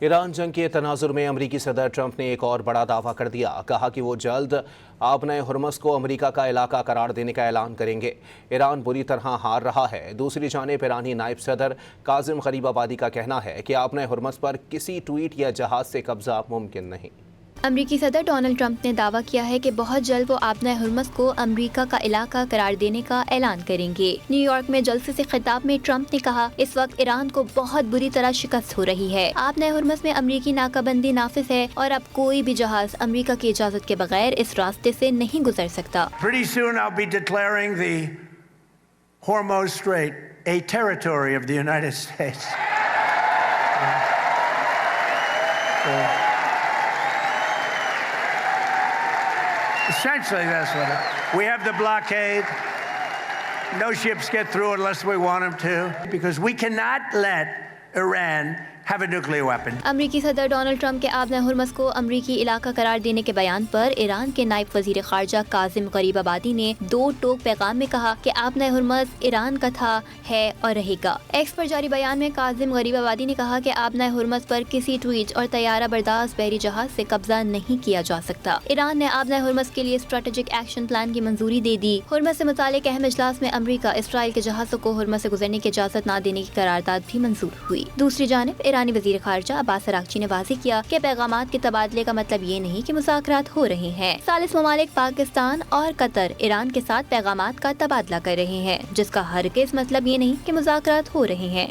Iran जंग के तनाजुर में अमरीकी सदर ट्रंप ने एक और बड़ा दावा कर दिया। कहा कि वो जल्द आपने हुर्मुज़ को अमरीका का इलाका करार देने का ऐलान करेंगे। ईरान बुरी तरह हार रहा है। दूसरी जानिब ईरानी नायब सदर काजिम गरीबाबादी का कहना है कि आपने हुर्मुज़ पर किसी ट्वीट या जहाज से कब्जा मुमकिन नहीं। अमरीकी सदर डोनाल्ड ट्रंप ने दावा किया है कि बहुत जल्द वो आपने हुर्मुज़ को अमरीका का इलाका करार देने का ऐलान करेंगे। न्यूयॉर्क में जलसे से खिताब में ट्रंप ने कहा, इस वक्त ईरान को बहुत बुरी तरह शिकस्त हो रही है। आपने हुर्मुज़ में अमरीकी नाकाबंदी नाफिज है और अब कोई भी जहाज अमरीका की इजाजत के बगैर इस रास्ते से नहीं गुजर सकता। Pretty soon I'll be declaring the Hormuz Strait a territory of the United States. Essentially, that's what it is. We have the blockade. No ships get through unless we want them to, because we cannot let Iran have a nuclear weapon. अमरीकी सदर Donald Trump के आपने Hormuz को अमरीकी इलाका करार देने के बयान पर ईरान के नायब वजीर खारजा काजिम गरीबाबादी ने दो टोक पैगाम में कहा कि आपने हुर्मुज़ ईरान का था, है और रहेगा। एक्स पर जारी बयान में काजिम गरीबाबादी ने कहा कि आपने हुर्मुज़ पर किसी ट्वीट और तैयारा बर्दाश्त बहरी जहाज से कब्जा नहीं किया जा सकता। ईरान ने आपने हुर्मुज़ के लिए स्ट्रेटेजिक एक्शन प्लान की मंजूरी दे दी। हुर्मुज़ से मुतालिक अहम इजलास में अमरीका इसराइल के जहाज़ों को हुर्मुज़ से गुजरने की इजाजत न देने की करारदाद भी मंजूर हुई। दूसरी जानिब ईरानी वजीर खारजा अब्बास अरागची ने वाज़ेह किया कि पैगामात के तबादले का मतलब ये नहीं कि मुज़ाकरात हो रहे हैं। सालिस ममालिक पाकिस्तान और कतर ईरान के साथ पैगामात का तबादला कर रहे हैं, जिसका हरगिज़ मतलब ये नहीं कि मुज़ाकरात हो रहे हैं।